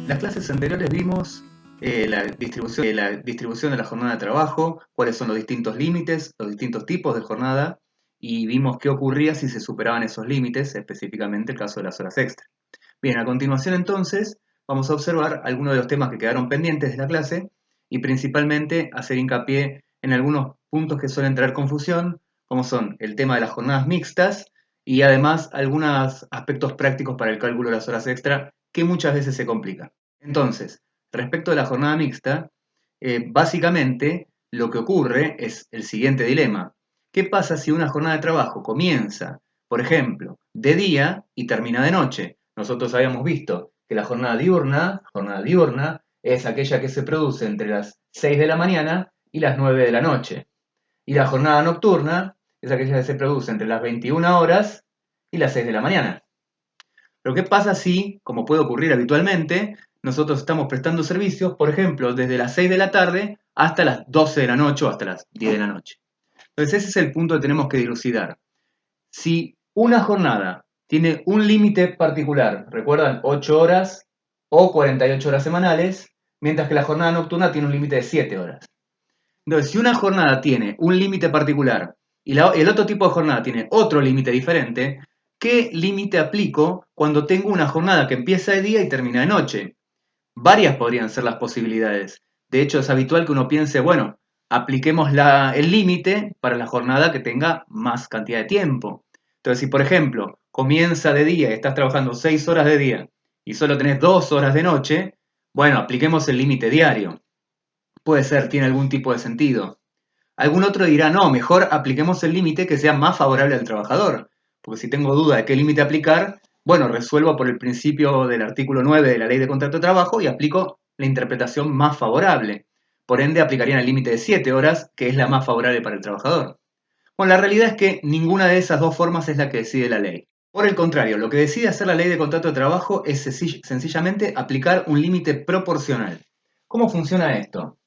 las clases anteriores vimos la distribución de la jornada de trabajo, cuáles son los distintos límites, los distintos tipos de jornada, y vimos qué ocurría si se superaban esos límites, específicamente el caso de las horas extra. Bien, a continuación entonces vamos a observar algunos de los temas que quedaron pendientes de la clase y principalmente hacer hincapié en algunos puntos que suelen traer confusión, como son el tema de las jornadas mixtas y además algunos aspectos prácticos para el cálculo de las horas extra que muchas veces se complican. Entonces, respecto de la jornada mixta, básicamente lo que ocurre es el siguiente dilema. ¿Qué pasa si una jornada de trabajo comienza, por ejemplo, de día y termina de noche? Nosotros habíamos visto que la jornada diurna es aquella que se produce entre las 6 de la mañana y las 9 de la noche. Y la jornada nocturna es aquella que se produce entre las 21 horas y las 6 de la mañana. Pero ¿qué pasa si, como puede ocurrir habitualmente, nosotros estamos prestando servicios, por ejemplo, desde las 6 de la tarde hasta las 12 de la noche o hasta las 10 de la noche? Entonces ese es el punto que tenemos que dilucidar. Si una jornada tiene un límite particular, recuerdan, 8 horas o 48 horas semanales, mientras que la jornada nocturna tiene un límite de 7 horas. Entonces, si una jornada tiene un límite particular y el otro tipo de jornada tiene otro límite diferente, ¿qué límite aplico cuando tengo una jornada que empieza de día y termina de noche? Varias podrían ser las posibilidades. De hecho, es habitual que uno piense, bueno, apliquemos el límite para la jornada que tenga más cantidad de tiempo. Entonces, si por ejemplo comienza de día y estás trabajando 6 horas de día y solo tenés 2 horas de noche, bueno, apliquemos el límite diario. Puede ser, tiene algún tipo de sentido. Algún otro dirá, no, mejor apliquemos el límite que sea más favorable al trabajador. Porque si tengo duda de qué límite aplicar, bueno, resuelvo por el principio del artículo 9 de la Ley de Contrato de Trabajo y aplico la interpretación más favorable. Por ende, aplicarían el límite de 7 horas, que es la más favorable para el trabajador. Bueno, la realidad es que ninguna de esas dos formas es la que decide la ley. Por el contrario, lo que decide hacer la Ley de Contrato de Trabajo es sencillamente aplicar un límite proporcional. ¿Cómo funciona esto?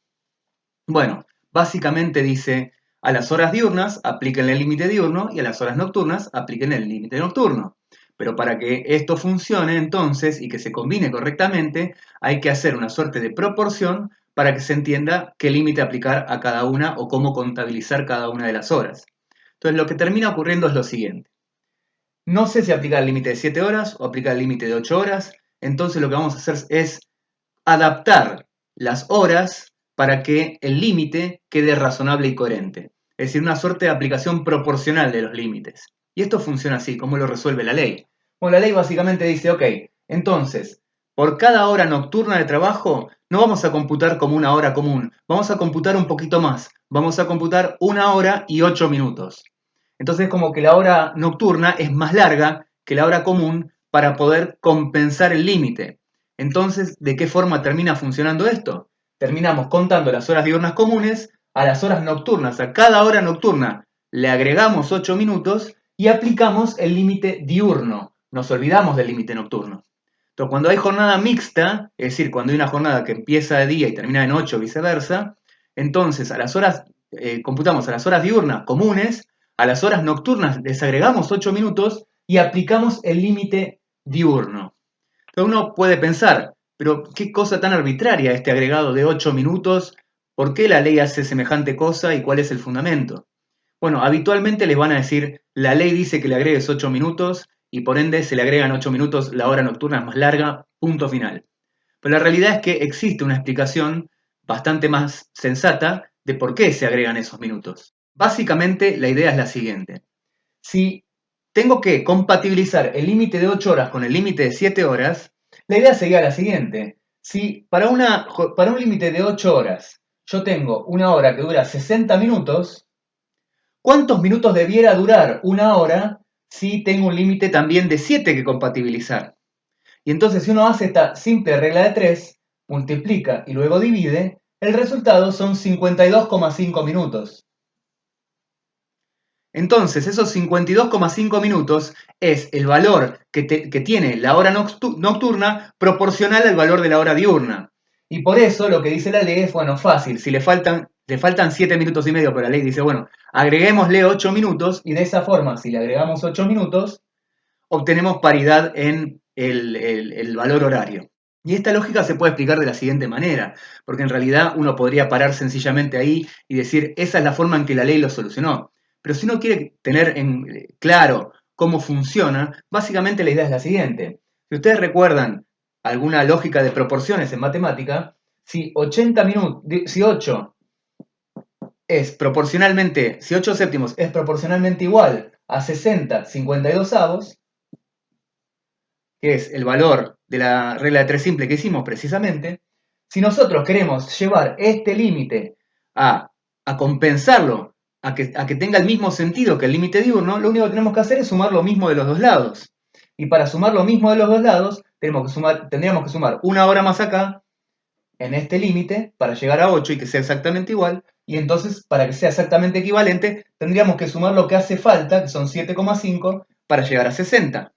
Bueno, básicamente dice, a las horas diurnas apliquen el límite diurno y a las horas nocturnas apliquen el límite nocturno. Pero para que esto funcione entonces y que se combine correctamente, hay que hacer una suerte de proporción para que se entienda qué límite aplicar a cada una o cómo contabilizar cada una de las horas. Entonces lo que termina ocurriendo es lo siguiente. No sé si aplicar el límite de 7 horas o aplicar el límite de 8 horas, entonces lo que vamos a hacer es adaptar las horas para que el límite quede razonable y coherente. Es decir, una suerte de aplicación proporcional de los límites. Y esto funciona así, ¿cómo lo resuelve la ley? Bueno, la ley básicamente dice, ok, entonces, por cada hora nocturna de trabajo, no vamos a computar como una hora común, vamos a computar un poquito más, vamos a computar 1 hora y 8 minutos. Entonces, como que la hora nocturna es más larga que la hora común para poder compensar el límite. Entonces, ¿de qué forma termina funcionando esto? Terminamos contando las horas diurnas comunes a las horas nocturnas. A cada hora nocturna le agregamos 8 minutos y aplicamos el límite diurno. Nos olvidamos del límite nocturno. Entonces, cuando hay jornada mixta, es decir, cuando hay una jornada que empieza de día y termina de noche o viceversa, entonces computamos a las horas diurnas comunes, a las horas nocturnas les agregamos 8 minutos y aplicamos el límite diurno. Entonces uno puede pensar, pero qué cosa tan arbitraria este agregado de 8 minutos, ¿por qué la ley hace semejante cosa y cuál es el fundamento? Bueno, habitualmente les van a decir, la ley dice que le agregues 8 minutos y por ende se le agregan 8 minutos, la hora nocturna es más larga, punto final. Pero la realidad es que existe una explicación bastante más sensata de por qué se agregan esos minutos. Básicamente la idea es la siguiente. Si tengo que compatibilizar el límite de 8 horas con el límite de 7 horas, la idea sería la siguiente. Si para un límite de 8 horas yo tengo una hora que dura 60 minutos, ¿cuántos minutos debiera durar una hora si tengo un límite también de 7 que compatibilizar? Y entonces si uno hace esta simple regla de 3, multiplica y luego divide, el resultado son 52,5 minutos. Entonces, esos 52,5 minutos es el valor que tiene la hora nocturna proporcional al valor de la hora diurna. Y por eso lo que dice la ley es, bueno, fácil, si le faltan 7 minutos y medio, pero la ley dice, bueno, agreguémosle 8 minutos y de esa forma, si le agregamos 8 minutos, obtenemos paridad en el valor horario. Y esta lógica se puede explicar de la siguiente manera, porque en realidad uno podría parar sencillamente ahí y decir, esa es la forma en que la ley lo solucionó. Pero si uno quiere tener en claro cómo funciona, básicamente la idea es la siguiente. Si ustedes recuerdan alguna lógica de proporciones en matemática, si 80 minutos, si 8 es proporcionalmente, si 8 séptimos es proporcionalmente igual a 60 52avos, que es el valor de la regla de 3 simple que hicimos precisamente, si nosotros queremos llevar este límite a compensarlo, a que tenga el mismo sentido que el límite diurno, lo único que tenemos que hacer es sumar lo mismo de los dos lados. Y para sumar lo mismo de los dos lados, tendríamos que sumar una hora más acá, en este límite, para llegar a 8 y que sea exactamente igual, y entonces, para que sea exactamente equivalente, tendríamos que sumar lo que hace falta, que son 7,5, para llegar a 60.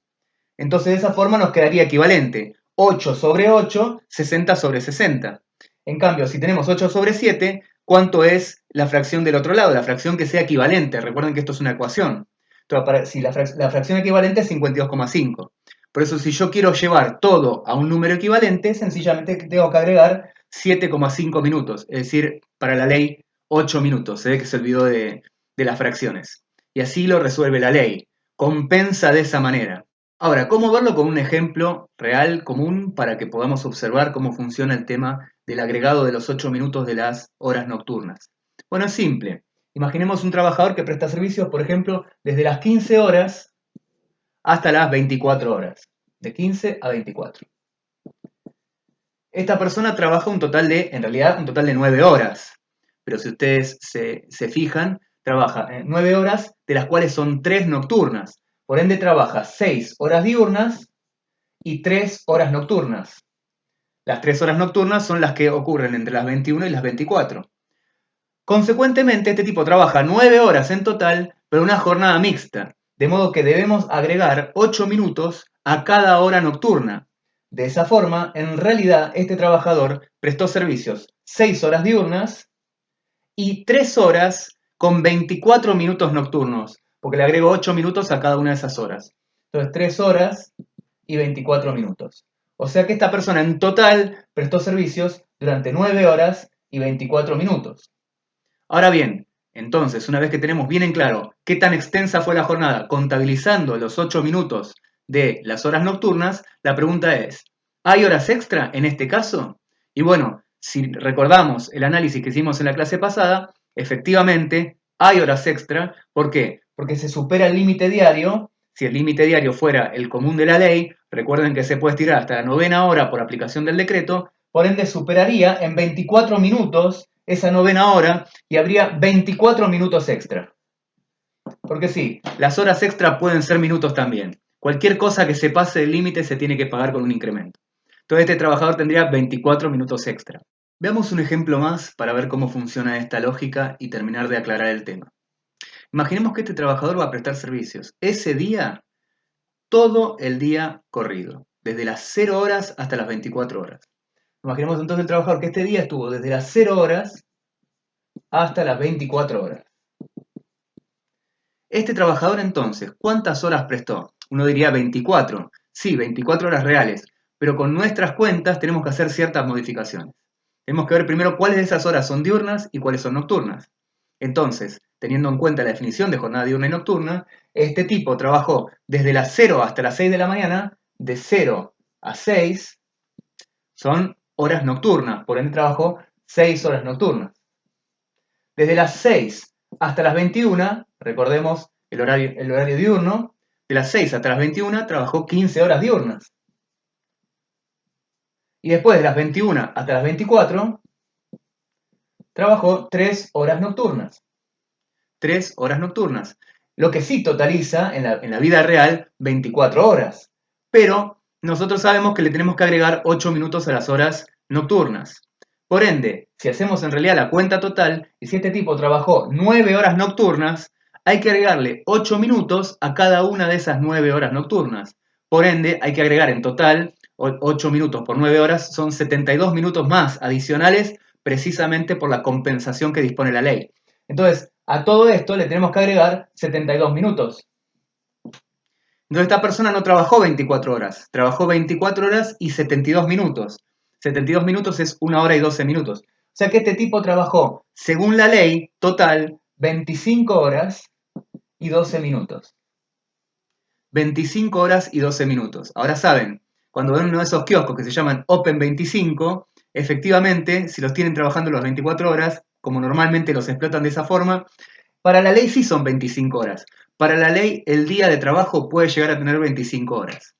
Entonces de esa forma nos quedaría equivalente 8 sobre 8, 60 sobre 60. En cambio, si tenemos 8 sobre 7, ¿cuánto es la fracción del otro lado? La fracción que sea equivalente. Recuerden que esto es una ecuación. Entonces, si la fracción equivalente es 52,5. Por eso, si yo quiero llevar todo a un número equivalente, sencillamente tengo que agregar 7,5 minutos. Es decir, para la ley, 8 minutos. Se ve que se olvidó de las fracciones. Y así lo resuelve la ley. Compensa de esa manera. Ahora, ¿cómo verlo con un ejemplo real, común, para que podamos observar cómo funciona el tema del agregado de los 8 minutos de las horas nocturnas? Bueno, es simple. Imaginemos un trabajador que presta servicios, por ejemplo, desde las 15 horas hasta las 24 horas. De 15 a 24. Esta persona trabaja en realidad, un total de 9 horas. Pero si ustedes se fijan, trabaja 9 horas, de las cuales son 3 nocturnas. Por ende, trabaja 6 horas diurnas y 3 horas nocturnas. Las 3 horas nocturnas son las que ocurren entre las 21 y las 24. Consecuentemente, este tipo trabaja 9 horas en total, pero una jornada mixta, de modo que debemos agregar 8 minutos a cada hora nocturna. De esa forma, en realidad, este trabajador prestó servicios 6 horas diurnas y 3 horas con 24 minutos nocturnos, porque le agrego 8 minutos a cada una de esas horas. Entonces, 3 horas y 24 minutos. O sea que esta persona en total prestó servicios durante 9 horas y 24 minutos. Ahora bien, entonces, una vez que tenemos bien en claro qué tan extensa fue la jornada, contabilizando los 8 minutos de las horas nocturnas, la pregunta es, ¿hay horas extra en este caso? Y bueno, si recordamos el análisis que hicimos en la clase pasada, efectivamente hay horas extra. ¿Por qué? Porque se supera el límite diario. Si el límite diario fuera el común de la ley, recuerden que se puede estirar hasta la 9ª hora por aplicación del decreto, por ende superaría en 24 minutos esa 9ª hora y habría 24 minutos extra. Porque sí, las horas extra pueden ser minutos también. Cualquier cosa que se pase del límite se tiene que pagar con un incremento. Entonces este trabajador tendría 24 minutos extra. Veamos un ejemplo más para ver cómo funciona esta lógica y terminar de aclarar el tema. Imaginemos que este trabajador va a prestar servicios ese día, todo el día corrido, desde las 0 horas hasta las 24 horas. Imaginemos entonces el trabajador que este día estuvo desde las 0 horas hasta las 24 horas. Este trabajador entonces, ¿cuántas horas prestó? Uno diría 24. Sí, 24 horas reales, pero con nuestras cuentas tenemos que hacer ciertas modificaciones. Tenemos que ver primero cuáles de esas horas son diurnas y cuáles son nocturnas. Entonces, teniendo en cuenta la definición de jornada diurna y nocturna, este tipo trabajó desde las 0 hasta las 6 de la mañana, de 0 a 6 son horas nocturnas, por ende trabajó 6 horas nocturnas. Desde las 6 hasta las 21, recordemos el horario diurno, de las 6 hasta las 21 trabajó 15 horas diurnas. Y después de las 21 hasta las 24, trabajó 3 horas nocturnas. 3 horas nocturnas. Lo que sí totaliza en la vida real 24 horas. Pero nosotros sabemos que le tenemos que agregar 8 minutos a las horas nocturnas. Por ende, si hacemos en realidad la cuenta total, y si este tipo trabajó 9 horas nocturnas, hay que agregarle 8 minutos a cada una de esas 9 horas nocturnas. Por ende, hay que agregar en total 8 minutos por 9 horas, son 72 minutos más adicionales, precisamente por la compensación que dispone la ley. Entonces, a todo esto le tenemos que agregar 72 minutos. Entonces esta persona no trabajó 24 horas, trabajó 24 horas y 72 minutos. 72 minutos es 1 hora y 12 minutos. O sea que este tipo trabajó, según la ley, total 25 horas y 12 minutos. 25 horas y 12 minutos. Ahora saben, cuando ven uno de esos kioscos que se llaman Open 25, efectivamente, si los tienen trabajando las 24 horas, como normalmente los explotan de esa forma, para la ley sí son 25 horas. Para la ley el día de trabajo puede llegar a tener 25 horas.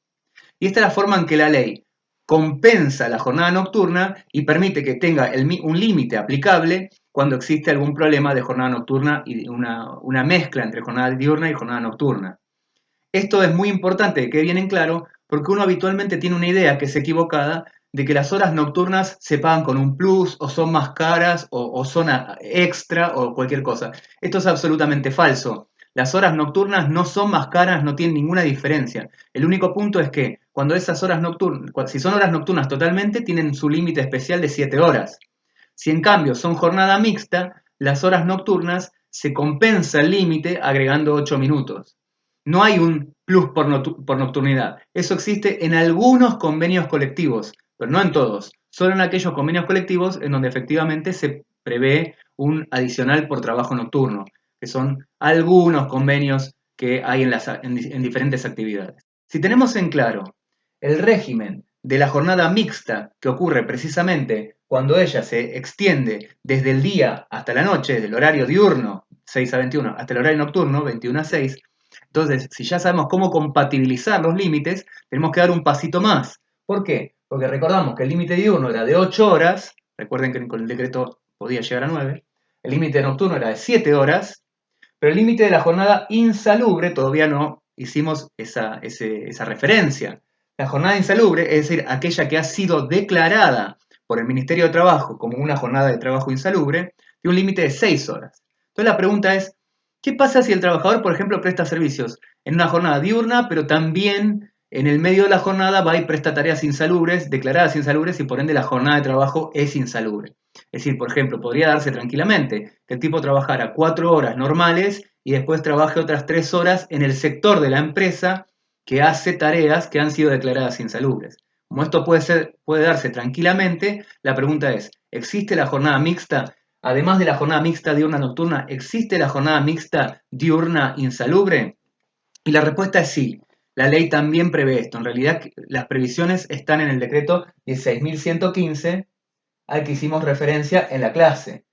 Y esta es la forma en que la ley compensa la jornada nocturna y permite que tenga un límite aplicable cuando existe algún problema de jornada nocturna y una mezcla entre jornada diurna y jornada nocturna. Esto es muy importante que quede bien en claro porque uno habitualmente tiene una idea que es equivocada de que las horas nocturnas se pagan con un plus o son más caras o son extra o cualquier cosa. Esto es absolutamente falso. Las horas nocturnas no son más caras, no tienen ninguna diferencia. El único punto es que cuando esas horas nocturnas, si son horas nocturnas totalmente, tienen su límite especial de 7 horas. Si en cambio son jornada mixta, las horas nocturnas se compensa el límite agregando 8 minutos. No hay un plus por nocturnidad. Eso existe en algunos convenios colectivos, pero no en todos. Solo en aquellos convenios colectivos en donde efectivamente se prevé un adicional por trabajo nocturno, que son algunos convenios que hay en diferentes actividades. Si tenemos en claro el régimen de la jornada mixta que ocurre precisamente cuando ella se extiende desde el día hasta la noche, del horario diurno 6 a 21 hasta el horario nocturno 21 a 6, entonces, si ya sabemos cómo compatibilizar los límites, tenemos que dar un pasito más. ¿Por qué? Porque recordamos que el límite diurno era de 8 horas, recuerden que con el decreto podía llegar a 9, el límite nocturno era de 7 horas, pero el límite de la jornada insalubre todavía no hicimos esa referencia. La jornada insalubre, es decir, aquella que ha sido declarada por el Ministerio de Trabajo como una jornada de trabajo insalubre, tiene un límite de 6 horas. Entonces la pregunta es, ¿qué pasa si el trabajador, por ejemplo, presta servicios en una jornada diurna, pero también en el medio de la jornada va y presta tareas insalubres, declaradas insalubres, y por ende la jornada de trabajo es insalubre? Es decir, por ejemplo, podría darse tranquilamente que el tipo trabajara 4 horas normales y después trabaje otras 3 horas en el sector de la empresa que hace tareas que han sido declaradas insalubres. Como esto puede darse tranquilamente, la pregunta es, ¿existe la jornada mixta? Además de la jornada mixta diurna nocturna, ¿existe la jornada mixta diurna insalubre? Y la respuesta es sí. La ley también prevé esto. En realidad, las previsiones están en el decreto 16.115 al que hicimos referencia en la clase,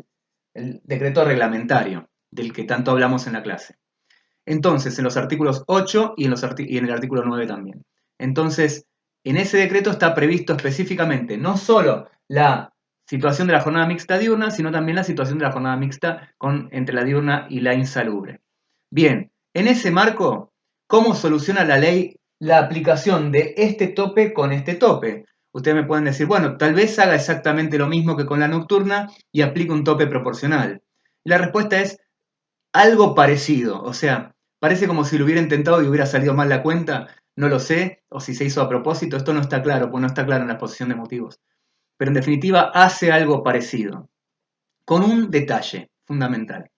el decreto reglamentario, del que tanto hablamos en la clase. Entonces, en los artículos 8 y en el artículo 9 también. Entonces, en ese decreto está previsto específicamente no solo la situación de la jornada mixta diurna, sino también la situación de la jornada mixta entre la diurna y la insalubre. Bien, en ese marco, ¿cómo soluciona la ley la aplicación de este tope con este tope? Ustedes me pueden decir, bueno, tal vez haga exactamente lo mismo que con la nocturna y aplique un tope proporcional. Y la respuesta es algo parecido, o sea, parece como si lo hubiera intentado y hubiera salido mal la cuenta, no lo sé, o si se hizo a propósito, esto no está claro, pues no está claro en la exposición de motivos. Pero en definitiva hace algo parecido, con un detalle fundamental.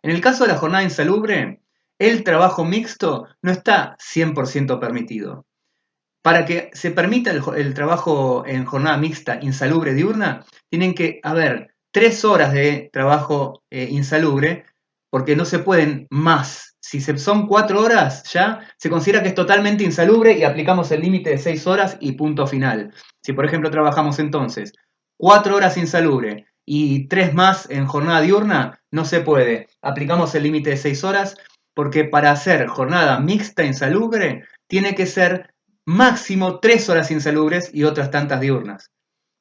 En el caso de la jornada insalubre, el trabajo mixto no está 100% permitido. Para que se permita el trabajo en jornada mixta insalubre diurna, tienen que haber 3 horas de trabajo insalubre, porque no se pueden más. Si son 4 horas ya, se considera que es totalmente insalubre y aplicamos el límite de 6 horas y punto final. Si por ejemplo trabajamos entonces 4 horas insalubre y 3 más en jornada diurna, no se puede. Aplicamos el límite de 6 horas porque para hacer jornada mixta insalubre tiene que ser máximo 3 horas insalubres y otras tantas diurnas.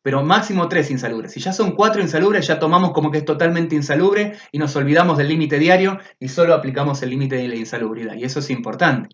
Pero máximo 3 insalubres. Si ya son 4 insalubres, ya tomamos como que es totalmente insalubre y nos olvidamos del límite diario y solo aplicamos el límite de la insalubridad. Y eso es importante.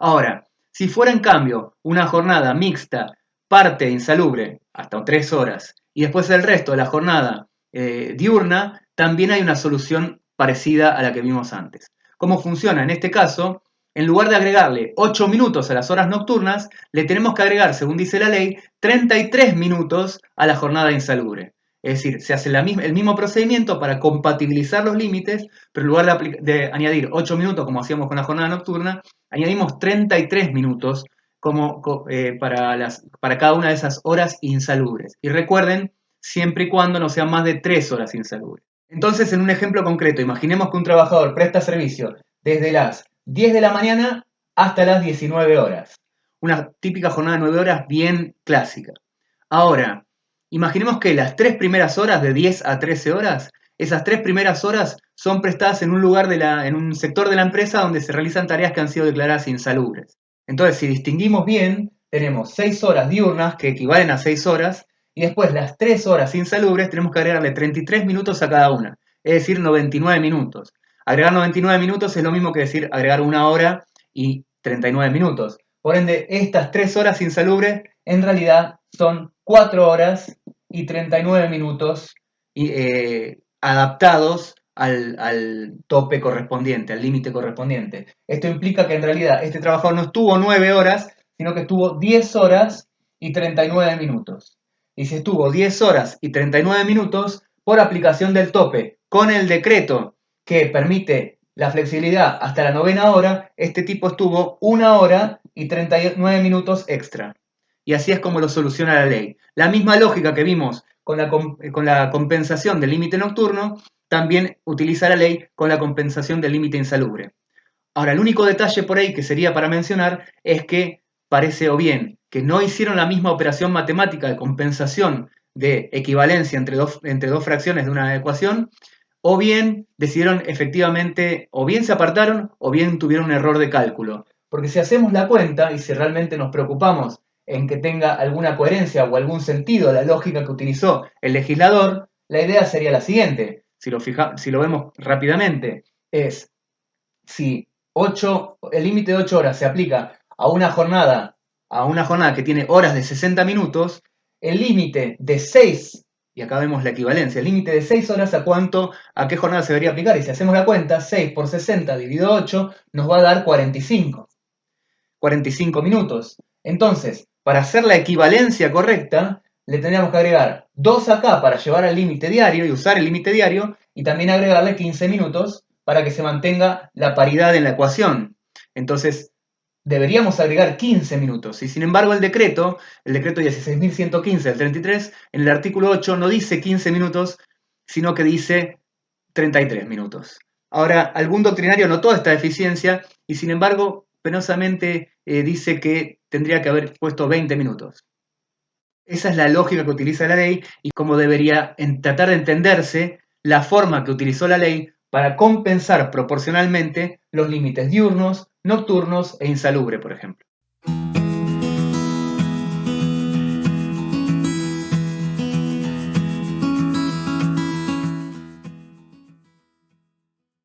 Ahora, si fuera en cambio una jornada mixta, parte insalubre, hasta 3 horas, y después el resto de la jornada diurna, también hay una solución parecida a la que vimos antes. ¿Cómo funciona? En este caso, en lugar de agregarle 8 minutos a las horas nocturnas, le tenemos que agregar, según dice la ley, 33 minutos a la jornada insalubre. Es decir, se hace el mismo procedimiento para compatibilizar los límites, pero en lugar de añadir 8 minutos como hacíamos con la jornada nocturna, añadimos 33 minutos para cada una de esas horas insalubres. Y recuerden, siempre y cuando no sean más de 3 horas insalubres. Entonces, en un ejemplo concreto, imaginemos que un trabajador presta servicio desde las 10 de la mañana hasta las 19 horas. Una típica jornada de 9 horas bien clásica. Ahora, imaginemos que las 3 primeras horas, de 10 a 13 horas, esas 3 primeras horas son prestadas en un lugar en un sector de la empresa donde se realizan tareas que han sido declaradas insalubres. Entonces, si distinguimos bien, tenemos 6 horas diurnas que equivalen a 6 horas, y después las 3 horas insalubres tenemos que agregarle 33 minutos a cada una, es decir, 99 minutos. Agregar 99 minutos es lo mismo que decir agregar 1 hora y 39 minutos. Por ende, estas 3 horas insalubres en realidad son 4 horas y 39 minutos adaptados al tope correspondiente, al límite correspondiente. Esto implica que en realidad este trabajador no estuvo 9 horas, sino que estuvo 10 horas y 39 minutos. Y si estuvo 10 horas y 39 minutos, por aplicación del tope, con el decreto que permite la flexibilidad hasta la 9ª hora, este tipo estuvo 1 hora y 39 minutos extra. Y así es como lo soluciona la ley. La misma lógica que vimos con la compensación del límite nocturno, también utiliza la ley con la compensación del límite insalubre. Ahora, el único detalle por ahí que sería para mencionar es que parece o bien que no hicieron la misma operación matemática de compensación de equivalencia entre dos fracciones de una ecuación, o bien decidieron efectivamente, o bien se apartaron, o bien tuvieron un error de cálculo. Porque si hacemos la cuenta y si realmente nos preocupamos en que tenga alguna coherencia o algún sentido la lógica que utilizó el legislador, la idea sería la siguiente. Si lo vemos rápidamente, es si el límite de 8 horas se aplica a una jornada que tiene horas de 60 minutos, el límite de 6, y acá vemos la equivalencia, el límite de 6 horas a qué jornada se debería aplicar, y si hacemos la cuenta, 6 por 60 dividido 8 nos va a dar 45 minutos. Entonces, para hacer la equivalencia correcta, le tendríamos que agregar 2 acá para llevar al límite diario y usar el límite diario, y también agregarle 15 minutos para que se mantenga la paridad en la ecuación. Entonces, deberíamos agregar 15 minutos. Y sin embargo, el decreto 16.115 del 33, en el artículo 8 no dice 15 minutos, sino que dice 33 minutos. Ahora, algún doctrinario notó esta deficiencia y sin embargo, penosamente dice que tendría que haber puesto 20 minutos. Esa es la lógica que utiliza la ley y cómo debería tratar de entenderse la forma que utilizó la ley para compensar proporcionalmente los límites diurnos, nocturnos e insalubre, por ejemplo.